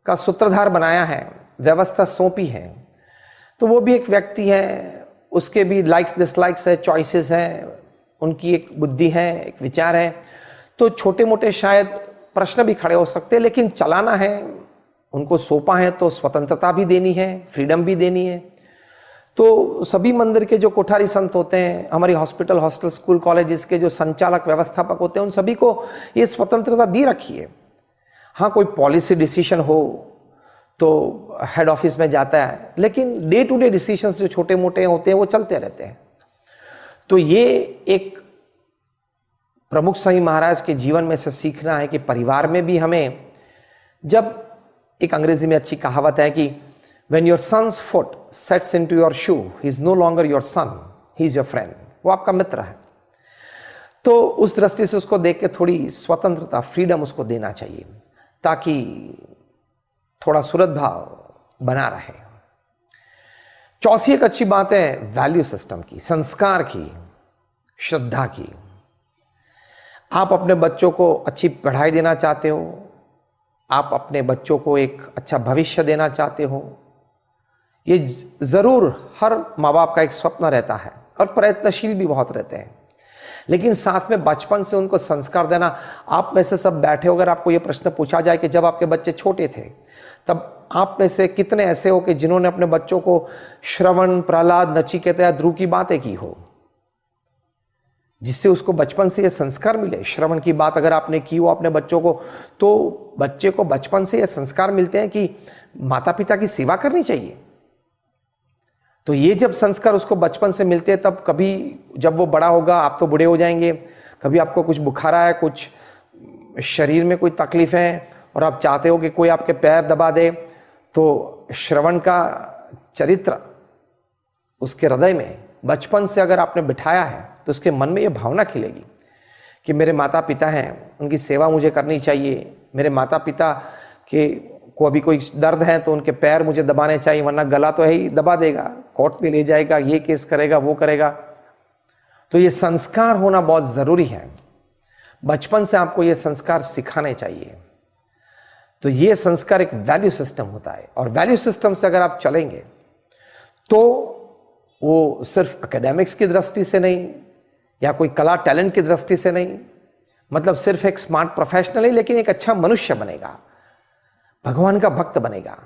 का सूत्रधार बनाया है, व्यवस्था सौंपी है, तो वो भी एक व्यक्ति है, उसके भी लाइक्स डिसलाइक्स है, चॉइसेस हैं, उनकी एक बुद्धि है, एक विचार है, तो छोटे मोटे शायद प्रश्न भी खड़े हो सकते हैं, लेकिन चलाना है, उनको सौंपा है तो स्वतंत्रता भी देनी है, फ्रीडम भी देनी है। तो सभी मंदिर के जो कोठारी संत होते हैं, हमारी हॉस्पिटल, हॉस्टल, स्कूल, कॉलेजेस के जो संचालक, व्यवस्थापक होते हैं, उन सभी को ये स्वतंत्रता दी रखी है। हाँ, कोई पॉलिसी डिसीजन हो तो हेड ऑफिस में जाता है, लेकिन डे टू डे डिसीजंस जो छोटे मोटे होते हैं वो चलते रहते हैं। तो ये एक प्रमुख स्वामी महाराज के जीवन में से सीखना है कि परिवार में भी हमें, जब एक अंग्रेजी में अच्छी कहावत है कि when your son's foot sets into your shoe, he is no longer your son, he is your friend, वो आपका मित्र है। तो उस दृष्टि से उसको देख के थोड़ी स्वतंत्रता, फ्रीडम उसको देना चाहिए, ताकि थोड़ा सुहृद भाव बना रहे। चौथी एक अच्छी बात है वैल्यू सिस्टम की, संस्कार की, श्रद्धा की। आप अपने बच्चों को अच्छी पढ़ाई देना चाहते हो, आप अपने बच्चों को एक अच्छा भविष्य देना चाहते हो, ये ज़रूर हर माँ बाप का एक स्वप्न रहता है और प्रयत्नशील भी बहुत रहते हैं, लेकिन साथ में बचपन से उनको संस्कार देना। आप में से सब बैठे हो, अगर आपको ये प्रश्न पूछा जाए कि जब आपके बच्चे छोटे थे तब आप में से कितने ऐसे हो कि जिन्होंने अपने बच्चों को श्रवण, प्रहलाद, नचिकेता या ध्रुव की बातें की हो, जिससे उसको बचपन से ये संस्कार मिले। श्रवण की बात अगर आपने की हो अपने बच्चों को, तो बच्चे को बचपन से ये संस्कार मिलते हैं कि माता पिता की सेवा करनी चाहिए। तो ये जब संस्कार उसको बचपन से मिलते हैं, तब कभी जब वो बड़ा होगा, आप तो बूढ़े हो जाएंगे, कभी आपको कुछ बुखार है, कुछ शरीर में कोई तकलीफ है और आप चाहते हो कि कोई आपके पैर दबा दे, तो श्रवण का चरित्र उसके हृदय में बचपन से अगर आपने बिठाया है, तो उसके मन में ये भावना खिलेगी कि मेरे माता पिता हैं, उनकी सेवा मुझे करनी चाहिए, मेरे माता पिता के को अभी कोई दर्द है तो उनके पैर मुझे दबाने चाहिए, वरना गला तो है ही दबा देगा, कोर्ट में ले जाएगा, ये केस करेगा, वो करेगा। तो ये संस्कार होना बहुत ज़रूरी है, बचपन से आपको ये संस्कार सिखाने चाहिए। तो ये संस्कार एक वैल्यू सिस्टम होता है, और वैल्यू सिस्टम से अगर आप चलेंगे तो वो सिर्फ एकेडमिक्स की दृष्टि से नहीं, या कोई कला टैलेंट की दृष्टि से नहीं, मतलब सिर्फ एक स्मार्ट प्रोफेशनल ही, लेकिन एक अच्छा मनुष्य बनेगा, भगवान का भक्त बनेगा।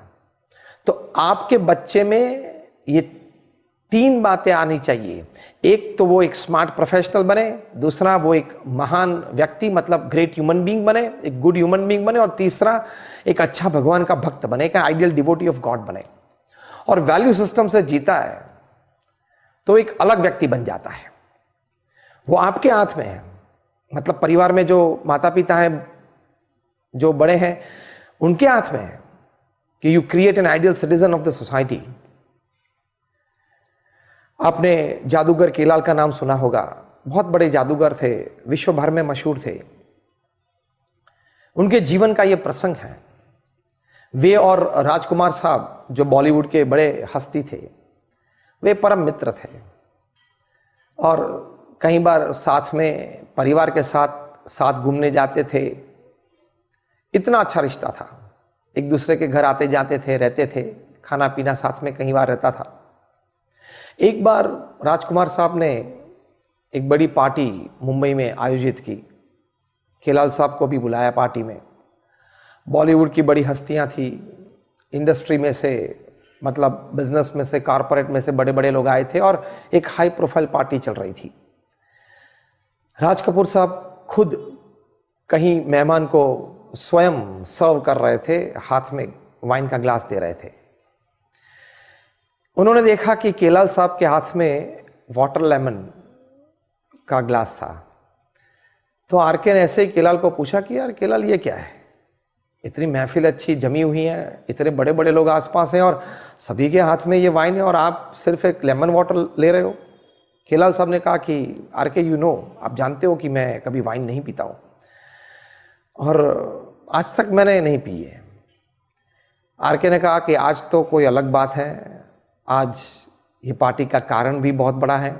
तो आपके बच्चे में ये तीन बातें आनी चाहिए। एक तो वो एक स्मार्ट प्रोफेशनल बने, दूसरा वो एक महान व्यक्ति, मतलब ग्रेट ह्यूमन बीइंग बने, एक गुड ह्यूमन बीइंग बने, और तीसरा एक अच्छा भगवान का भक्त बने, एक आइडियल डिवोटी ऑफ गॉड बने। और वैल्यू सिस्टम से जीता है तो एक अलग व्यक्ति बन जाता है। वो आपके हाथ में है, मतलब परिवार में जो माता पिता हैं, जो बड़े हैं, उनके हाथ में है कि you create an ideal citizen of the society. आपने जादूगर केलाल का नाम सुना होगा, बहुत बड़े जादूगर थे, विश्व भर में मशहूर थे। उनके जीवन का यह प्रसंग है। वे और राजकुमार साहब, जो बॉलीवुड के बड़े हस्ती थे, वे परम मित्र थे और कई बार साथ में परिवार के साथ घूमने जाते थे। इतना अच्छा रिश्ता था, एक दूसरे के घर आते जाते थे, रहते थे, खाना पीना साथ में कई बार रहता था। एक बार राजकुमार साहब ने एक बड़ी पार्टी मुंबई में आयोजित की, केलाल साहब को भी बुलाया पार्टी में। बॉलीवुड की बड़ी हस्तियां थी, इंडस्ट्री में से मतलब बिजनेस में से, कॉरपोरेट में से बड़े बड़े लोग आए थे और एक हाई प्रोफाइल पार्टी चल रही थी। राज कपूर साहब खुद कहीं मेहमान को स्वयं सर्व कर रहे थे, हाथ में वाइन का ग्लास दे रहे थे। उन्होंने देखा कि केलाल साहब के हाथ में वाटर लेमन का ग्लास था, तो आरके ने ऐसे ही केलाल को पूछा कि यार केलाल ये क्या है, इतनी महफिल अच्छी जमी हुई है, इतने बड़े बड़े लोग आसपास हैं और सभी के हाथ में ये वाइन है और आप सिर्फ एक लेमन वाटर ले रहे हो। केलाल साहब ने कहा कि आरके आप जानते हो कि मैं कभी वाइन नहीं पीता हूँ और आज तक मैंने नहीं पी है। आरके ने कहा कि आज तो कोई अलग बात है, आज ये पार्टी का कारण भी बहुत बड़ा है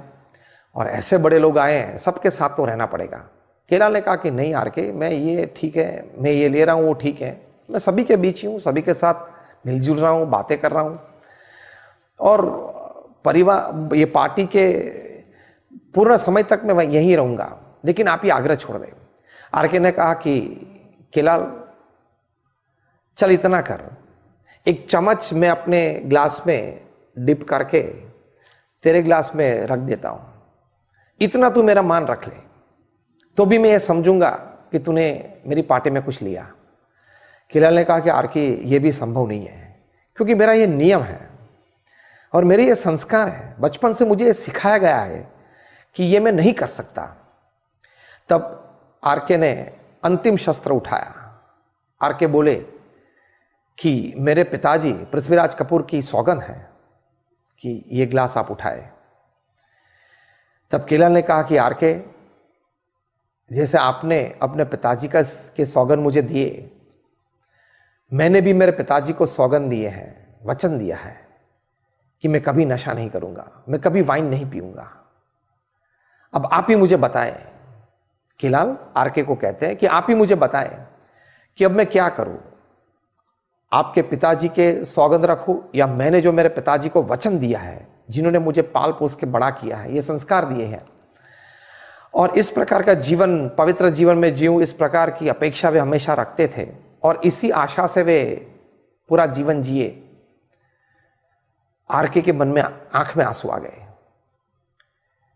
और ऐसे बड़े लोग आए हैं, सबके साथ तो रहना पड़ेगा। केलाल ने कहा कि नहीं आरके, मैं ये ठीक है, मैं ये ले रहा हूँ वो ठीक है, मैं सभी के बीच ही हूँ, सभी के साथ मिलजुल रहा हूँ, बातें कर रहा हूँ और परिवार ये पार्टी के पूर्ण समय तक मैं यहीं रहूँगा, लेकिन आप ये आग्रह छोड़ दें। आरके ने कहा कि केलाल चल इतना कर, एक चम्मच मैं अपने ग्लास में डिप करके तेरे ग्लास में रख देता हूँ, इतना तू मेरा मान रख ले तो भी मैं ये समझूंगा कि तूने मेरी पार्टी में कुछ लिया। केलाल ने कहा कि आरके ये भी संभव नहीं है, क्योंकि मेरा ये नियम है और मेरे ये संस्कार है, बचपन से मुझे सिखाया गया है कि ये मैं नहीं कर सकता। तब आरके ने अंतिम शस्त्र उठाया। आरके बोले कि मेरे पिताजी पृथ्वीराज कपूर की सौगंध है कि ये ग्लास आप उठाए। तब केलाल ने कहा कि आरके, जैसे आपने अपने पिताजी के सौगंध मुझे दिए, मैंने भी मेरे पिताजी को सौगंध दिए हैं, वचन दिया है कि मैं कभी नशा नहीं करूंगा, मैं कभी वाइन नहीं पीऊंगा। अब आप ही मुझे बताएं। केलाल आरके को कहते हैं कि आप ही मुझे बताएं कि अब मैं क्या करूं, आपके पिताजी के सौगंध रखूं या मैंने जो मेरे पिताजी को वचन दिया है, जिन्होंने मुझे पाल पोस के बड़ा किया है, ये संस्कार दिए हैं और इस प्रकार का जीवन, पवित्र जीवन में जीऊं, इस प्रकार की अपेक्षा वे हमेशा रखते थे और इसी आशा से वे पूरा जीवन जिए। आरके के मन में आंख में आंसू आ गए।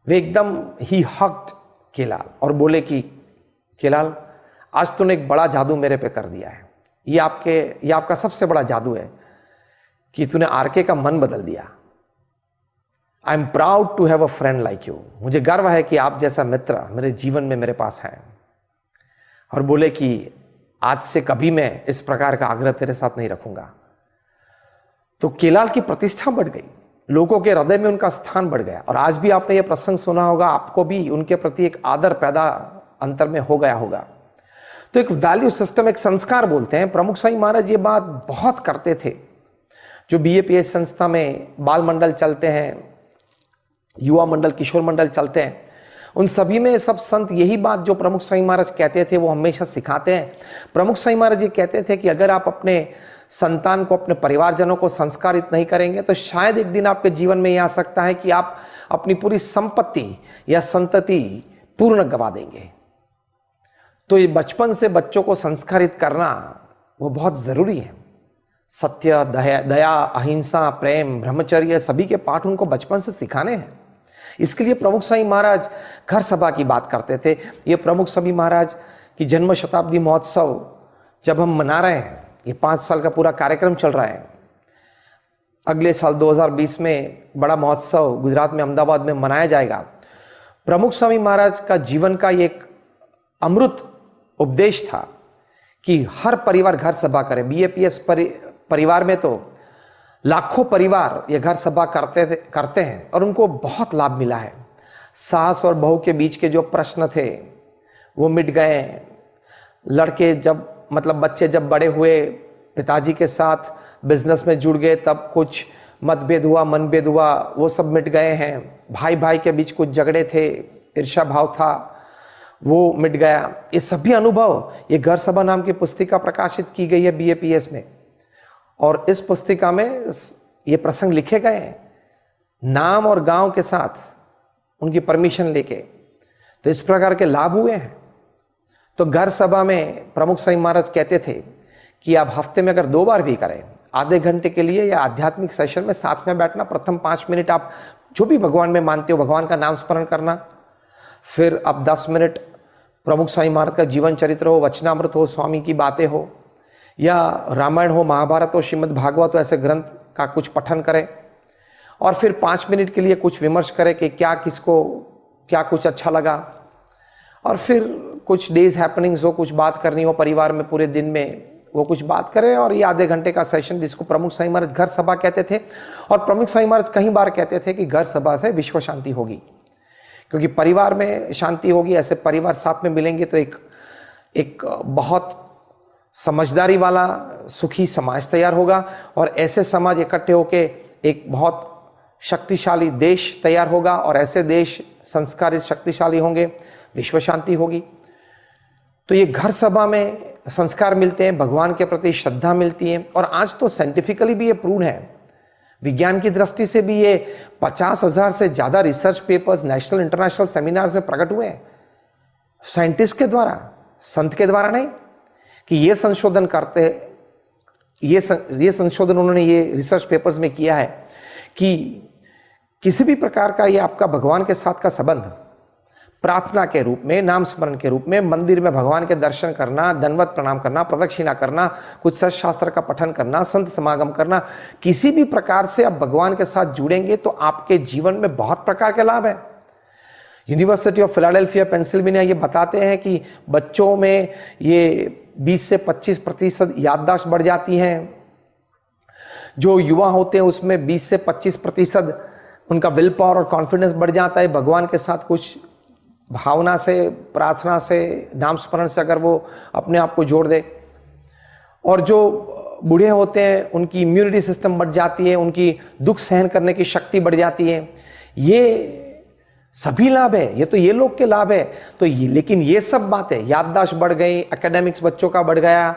वे एकदम ही हक्ड केलाल और बोले कि केलाल, आज तूने एक बड़ा जादू मेरे पे कर दिया है, ये आपका सबसे बड़ा जादू है कि तूने आरके का मन बदल दिया। I am proud to have a friend like you, मुझे गर्व है कि आप जैसा मित्र मेरे जीवन में मेरे पास है। और बोले कि आज से कभी मैं इस प्रकार का आग्रह तेरे साथ नहीं रखूंगा। तो केलाल की प्रतिष्ठा बढ़ गई, लोगों के हृदय में उनका स्थान बढ़ गया और आज भी आपने यह प्रसंग सुना होगा, आपको भी उनके प्रति एक आदर पैदा अंतर में हो गया होगा। तो एक वैल्यू सिस्टम, एक संस्कार बोलते हैं। प्रमुख स्वामी महाराज ये बात बहुत करते थे। जो बीएपीएस संस्था में बाल मंडल चलते हैं, युवा मंडल, किशोर मंडल चलते हैं, उन सभी में सब संत यही बात जो प्रमुख स्वामी महाराज कहते थे वो हमेशा सिखाते हैं। प्रमुख स्वामी महाराज ये कहते थे कि अगर आप अपने संतान को, अपने परिवारजनों को संस्कारित नहीं करेंगे तो शायद एक दिन आपके जीवन में यह आ सकता है कि आप अपनी पूरी संपत्ति या संतति पूर्ण गवा देंगे। तो ये बचपन से बच्चों को संस्कारित करना वो बहुत जरूरी है। सत्य, दया, अहिंसा, प्रेम, ब्रह्मचर्य, सभी के पाठ उनको बचपन से सिखाने हैं। इसके लिए प्रमुख स्वामी महाराज घर सभा की बात करते थे। ये प्रमुख स्वामी महाराज की जन्म शताब्दी महोत्सव जब हम मना रहे हैं, ये 5 साल का पूरा कार्यक्रम चल रहा है। अगले साल 2020 में बड़ा महोत्सव गुजरात में, अहमदाबाद में मनाया जाएगा। प्रमुख स्वामी महाराज का जीवन का एक अमृत उपदेश था कि हर परिवार घर सभा करे। बीएपीएस परिवार में तो लाखों परिवार ये घर सभा करते हैं और उनको बहुत लाभ मिला है। सास और बहू के बीच के जो प्रश्न थे वो मिट गए। लड़के बच्चे जब बड़े हुए, पिताजी के साथ बिजनेस में जुड़ गए, तब कुछ मतभेद हुआ, मनभेद हुआ, वो सब मिट गए हैं। भाई भाई के बीच कुछ झगड़े थे, ईर्ष्या भाव था, वो मिट गया। ये सभी अनुभव ये घर सभा नाम की पुस्तिका प्रकाशित की गई है बीएपीएस में और इस पुस्तिका में ये प्रसंग लिखे गए हैं नाम और गांव के साथ, उनकी परमिशन लेके। तो इस प्रकार के लाभ हुए हैं। तो घर सभा में प्रमुख स्वामी महाराज कहते थे कि आप हफ्ते में अगर 2 बार भी करें, आधे घंटे के लिए या आध्यात्मिक सेशन में साथ में बैठना। प्रथम 5 मिनट आप जो भी भगवान में मानते हो भगवान का नाम स्मरण करना, फिर अब 10 मिनट प्रमुख स्वामी महाराज का जीवन चरित्र हो, वचनामृत हो, स्वामी की बातें हो, या रामायण हो, महाभारत हो, श्रीमद् भागवत हो, ऐसे ग्रंथ का कुछ पठन करें। और फिर 5 मिनट के लिए कुछ विमर्श करें कि क्या किसको क्या कुछ अच्छा लगा। और फिर कुछ डेज हैपनिंग्स हो, कुछ बात करनी हो परिवार में पूरे दिन में, वो कुछ बात करें। और ये आधे घंटे का सेशन जिसको प्रमुख स्वामी महाराज घर सभा कहते थे, और प्रमुख स्वामी महाराज कई बार कहते थे कि घर सभा से विश्व शांति होगी, क्योंकि परिवार में शांति होगी। ऐसे परिवार साथ में मिलेंगे तो एक बहुत समझदारी वाला सुखी समाज तैयार होगा, और ऐसे समाज इकट्ठे होके एक बहुत शक्तिशाली देश तैयार होगा, और ऐसे देश संस्कारित शक्तिशाली होंगे, विश्व शांति होगी। तो ये घर सभा में संस्कार मिलते हैं, भगवान के प्रति श्रद्धा मिलती है। और आज तो साइंटिफिकली भी ये प्रूव है, विज्ञान की दृष्टि से भी ये 50,000 से ज़्यादा research papers national international seminars में प्रकट हुए हैं, साइंटिस्ट के द्वारा, संत के द्वारा नहीं, कि ये संशोधन करते, ये संशोधन उन्होंने ये रिसर्च पेपर्स में किया है कि किसी भी प्रकार का ये आपका भगवान के साथ का संबंध प्रार्थना के रूप में, नाम स्मरण के रूप में, मंदिर में भगवान के दर्शन करना, दंडवत प्रणाम करना, प्रदक्षिणा करना, कुछ सत्शास्त्र का पठन करना, संत समागम करना, किसी भी प्रकार से आप भगवान के साथ जुड़ेंगे तो आपके जीवन में बहुत प्रकार के लाभ है। यूनिवर्सिटी ऑफ फिलाडेल्फिया पेंसिल्वेनिया ये बताते हैं कि बच्चों में ये 20 से 25% याददाश्त बढ़ जाती है। जो युवा होते हैं उसमें 20 से 25% उनका विल पावर और कॉन्फिडेंस बढ़ जाता है। भगवान के साथ कुछ भावना से, प्रार्थना से, नाम स्मरण से अगर वो अपने आप को जोड़ दे। और जो बूढ़े होते हैं उनकी इम्यूनिटी सिस्टम बढ़ जाती है, उनकी दुख सहन करने की शक्ति बढ़ जाती है। ये सभी लाभ है, ये तो ये लोग के लाभ है। तो ये, लेकिन ये सब बातें, याददाश्त बढ़ गई, एकेडमिक्स बच्चों का बढ़ गया,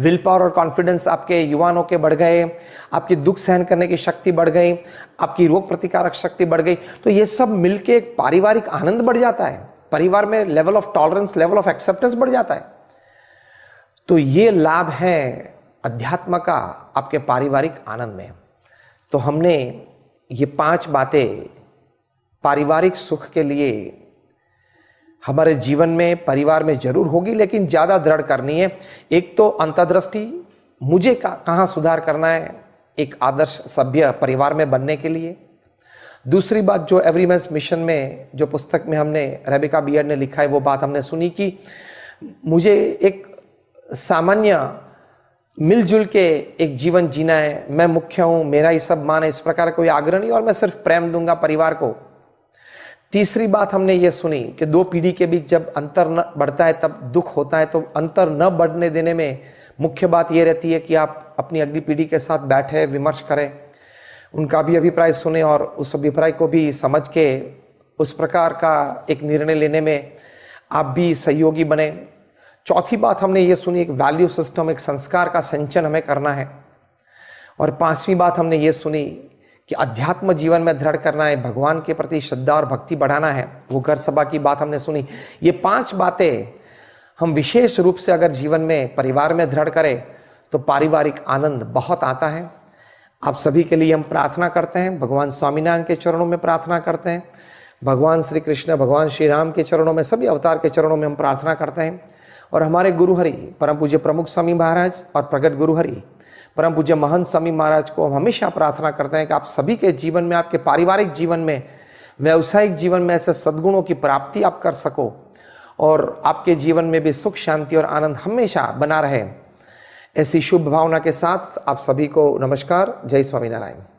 विल पावर और कॉन्फिडेंस आपके युवाओं के बढ़ गए, आपकी दुख सहन करने की शक्ति बढ़ गई, आपकी रोग प्रतिकारक शक्ति बढ़ गई, तो ये सब मिलके एक पारिवारिक आनंद बढ़ जाता है, परिवार में level of tolerance, level of acceptance बढ़ जाता है। तो ये लाभ है अध्यात्म का आपके पारिवारिक आनंद में। तो हमने ये 5 बातें पारिवारिक सुख के लिए हमारे जीवन में, परिवार में जरूर होगी, लेकिन ज़्यादा दृढ़ करनी है। एक तो अंतर्दृष्टि, मुझे कहाँ सुधार करना है एक आदर्श सभ्य परिवार में बनने के लिए। दूसरी बात, जो एवरीमैन्स मिशन में जो पुस्तक में हमने रेबिका बियर्ड ने लिखा है, वो बात हमने सुनी कि मुझे एक सामान्य मिलजुल के एक जीवन जीना है, मैं मुख्य हूँ, मेरा ही सब मान है, इस प्रकार कोई आग्रह नहीं, और मैं सिर्फ प्रेम दूंगा परिवार को। तीसरी बात हमने ये सुनी कि 2 पीढ़ी के बीच जब अंतर न बढ़ता है तब दुख होता है, तो अंतर न बढ़ने देने में मुख्य बात ये रहती है कि आप अपनी अगली पीढ़ी के साथ बैठे, विमर्श करें, उनका भी अभिप्राय सुने और उस अभिप्राय को भी समझ के उस प्रकार का एक निर्णय लेने में आप भी सहयोगी बने। चौथी बात हमने ये सुनी, एक वैल्यू सिस्टम, एक संस्कार का संचयन हमें करना है। और 5वीं बात हमने ये सुनी कि अध्यात्म जीवन में दृढ़ करना है, भगवान के प्रति श्रद्धा और भक्ति बढ़ाना है, वो घर सभा की बात हमने सुनी। ये 5 बातें हम विशेष रूप से अगर जीवन में, परिवार में दृढ़ करें तो पारिवारिक आनंद बहुत आता है। आप सभी के लिए हम प्रार्थना करते हैं, भगवान स्वामीनारायण के चरणों में प्रार्थना करते हैं, भगवान श्री कृष्ण, भगवान श्री राम के चरणों में, सभी अवतार के चरणों में हम प्रार्थना करते हैं। और हमारे गुरु हरि परम पूज्य प्रमुख स्वामी महाराज और प्रगट गुरु हरि परम पूज्य महंत स्वामी महाराज को हम हमेशा प्रार्थना करते हैं कि आप सभी के जीवन में, आपके पारिवारिक जीवन में, व्यावसायिक जीवन में ऐसे सद्गुणों की प्राप्ति आप कर सको और आपके जीवन में भी सुख, शांति और आनंद हमेशा बना रहे। ऐसी शुभ भावना के साथ आप सभी को नमस्कार। जय स्वामीनारायण।